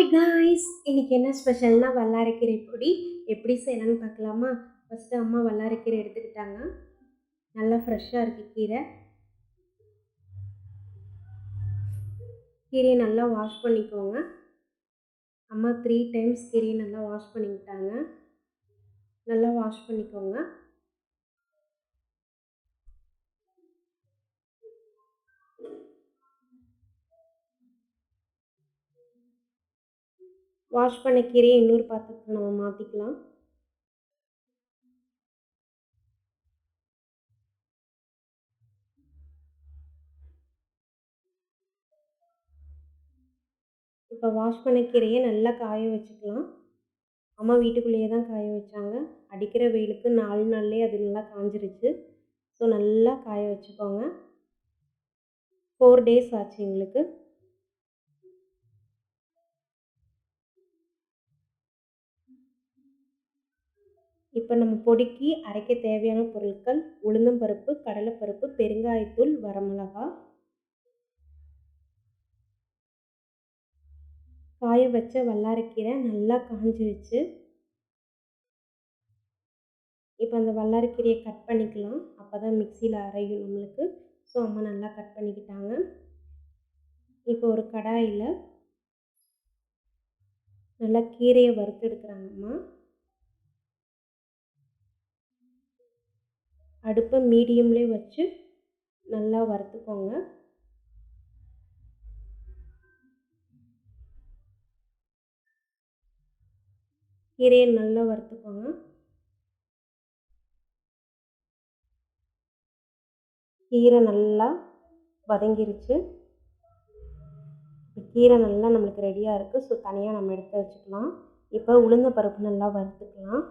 Hi guys, இன்னைக்கு என்ன ஸ்பெஷல்னா வல்லாரைக்கீரை பொடி எப்படி செய்யலாம்னு பார்க்கலாமா? ஃபஸ்ட்டு அம்மா வல்லாரைக்கீரை எடுத்துக்கிட்டாங்க. நல்லா ஃப்ரெஷ்ஷாக இருக்குது கீரை. கீரையை நல்லா வாஷ் பண்ணிக்கோங்க. அம்மா 3 டைம்ஸ் கீரையை நல்லா வாஷ் பண்ணிக்கிட்டாங்க. நல்லா வாஷ் பண்ணிக்கோங்க. வாஷ் பண்ண கீரையை இன்னொரு பாத்திரத்தில் நம்ம மாற்றிக்கலாம். இப்போ வாஷ் பண்ண கீரையை நல்லா காய வச்சுக்கலாம். அம்மா வீட்டுக்குள்ளேயே தான் காய வச்சாங்க. அடிக்கிற வெயிலுக்கு 4 நாள்லேயே அது நல்லா காஞ்சிருச்சு. ஸோ நல்லா காய வச்சுக்கோங்க. 4 டேஸ் ஆச்சு எங்களுக்கு. இப்போ நம்ம பொடிக்கு அரைக்க தேவையான பொருட்கள்: உளுந்தம்பருப்பு, கடலைப்பருப்பு, பெருங்காயத்தூள், வரமிளகா. காய வச்ச வல்லாரைக்கீரை நல்லா காஞ்சிருச்சு. இப்போ அந்த வல்லாரைக்கீரையை கட் பண்ணிக்கலாம். அப்போ தான் மிக்சியில் அரையும் நம்மளுக்கு. ஸோ அம்மா நல்லா கட் பண்ணிக்கிட்டாங்க. இப்போ ஒரு கடாயில் நல்லா கீரையை வறுத்து எடுக்கிறாங்க அம்மா. அடுப்பை மீடியம்லேயே வச்சு நல்லா வறுத்துக்கோங்க. கீரையை நல்லா வறுத்துக்கோங்க. கீரை நல்லா வதங்கிருச்சு. கீரை நல்லா நம்மளுக்கு ரெடியாக இருக்குது. ஸோ தனியாக நம்ம எடுத்து வச்சுக்கலாம். இப்போ உளுந்தம்பருப்பு நல்லா வறுத்துக்கலாம்.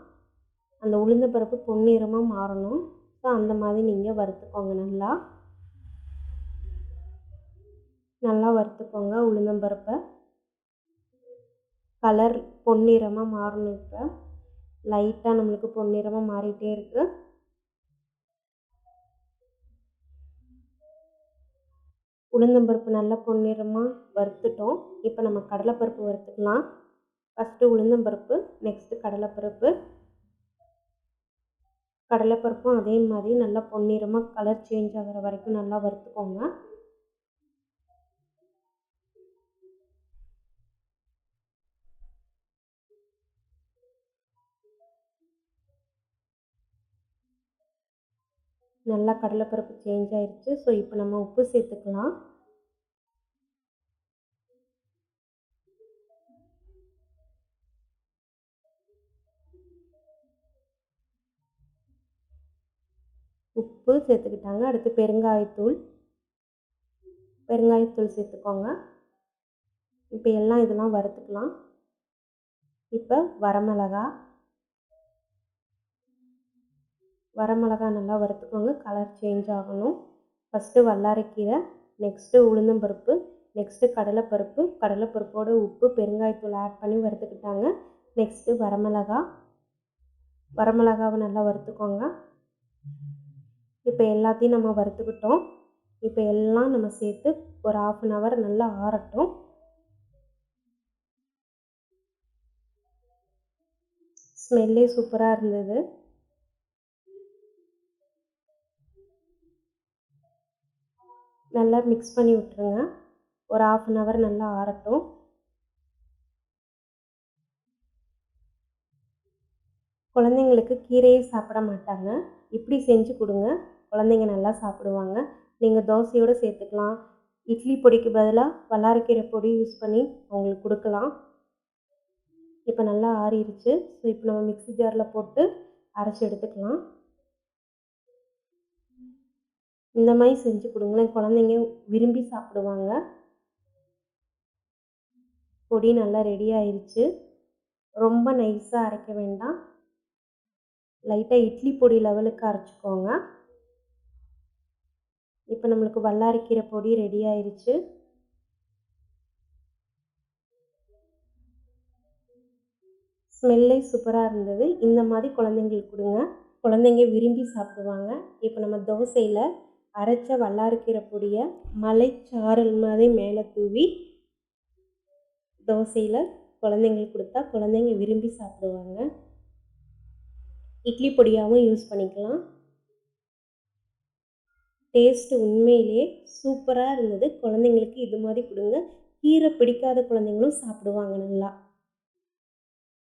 அந்த உளுந்தம்பருப்பு பொன்னிறமாக மாறணும். ஸோ அந்த மாதிரி நீங்கள் வறுத்துக்கோங்க. நல்லா வறுத்துக்கோங்க. உளுந்தம்பருப்பை கலர் பொன்னிறமாக மாறணும். இப்போ லைட்டாக நம்மளுக்கு பொன்னிறமாக மாறிட்டே இருக்குது. உளுந்தம்பருப்பு நல்லா பொன்னிறமாக வறுத்துட்டோம். இப்போ நம்ம கடலைப்பருப்பு வறுத்துக்கலாம். ஃபஸ்ட்டு உளுந்தம்பருப்பு, நெக்ஸ்ட்டு கடலைப்பருப்பு. கடலைப்பருப்பும் அதே மாதிரி நல்லா பொன்னிறமாக கலர் சேஞ்ச் ஆகிற வரைக்கும் நல்லா வறுத்துக்கோங்க. நல்லா கடலைப்பருப்பு சேஞ்ச் ஆயிடுச்சு. ஸோ இப்போ நம்ம உப்பு சேர்த்துக்கலாம். உப்பு சேர்த்துக்கிட்டாங்க. அடுத்து பெருங்காயத்தூள் சேர்த்துக்கோங்க. இப்போ எல்லாம் இதெல்லாம் வறுத்துக்கலாம். இப்போ வரமிளகா நல்லா வறுத்துக்கோங்க. கலர் சேஞ்ச் ஆகணும். ஃபஸ்ட்டு வல்லாரைக்கீரை, நெக்ஸ்ட்டு உளுந்தம்பருப்பு, நெக்ஸ்ட்டு கடலைப்பருப்போட உப்பு, பெருங்காயத்தூள் ஆட் பண்ணி வறுத்துக்கிட்டாங்க. நெக்ஸ்ட்டு வரமிளகாவை நல்லா வறுத்துக்கோங்க. இப்போ எல்லாத்தையும் நம்ம வறுத்துக்கிட்டோம். இப்போ எல்லாம் நம்ம சேர்த்து ஒரு 1/2 hour நல்லா ஆறட்டும். ஸ்மெல்லே சூப்பராக இருந்தது. நல்லா மிக்ஸ் பண்ணி விட்டுருங்க. ஒரு 1/2 hour நல்லா ஆறட்டும். குழந்தைங்களுக்கு கீரையே சாப்பிட மாட்டாங்க. இப்படி செஞ்சு கொடுங்க. குழந்தைங்க நல்லா சாப்பிடுவாங்க. நீங்கள் தோசையோடு சேர்த்துக்கலாம். இட்லி பொடிக்கு பதிலாக வல்லாரைக்கீரை பொடி யூஸ் பண்ணி அவங்களுக்கு கொடுக்கலாம். இப்போ நல்லா ஆறிடுச்சு. ஸோ இப்போ நம்ம மிக்ஸி ஜாரில் போட்டு அரைச்சி எடுத்துக்கலாம். இந்த மாதிரி செஞ்சு கொடுங்களேன், குழந்தைங்க விரும்பி சாப்பிடுவாங்க. பொடி நல்லா ரெடி ஆயிடுச்சு. ரொம்ப நைஸாக அரைக்க வேண்டாம். லைட்டாக இட்லி பொடி லெவலுக்கு அரைச்சிக்கோங்க. இப்போ நம்மளுக்கு வல்லாரைக்கீரை பொடி ரெடி ஆயிடுச்சு. ஸ்மெல்லே சூப்பராக இருந்தது. இந்த மாதிரி குழந்தைங்களுக்கு கொடுங்க. குழந்தைங்க விரும்பி சாப்பிடுவாங்க. இப்போ நம்ம தோசையில் அரைச்ச வல்லாரைக்கீரை பொடியை மலைச்சாரல் மாதிரி மேலே தூவி தோசையில் குழந்தைங்களுக்கு கொடுத்தா குழந்தைங்க விரும்பி சாப்பிடுவாங்க. இட்லி பொடியாகவும் யூஸ் பண்ணிக்கலாம். டேஸ்ட்டு உண்மையிலேயே சூப்பராக இருந்தது. குழந்தைங்களுக்கு இது மாதிரி கொடுங்க. கீரை பிடிக்காத குழந்தைங்களும் சாப்பிடுவாங்க நல்லா.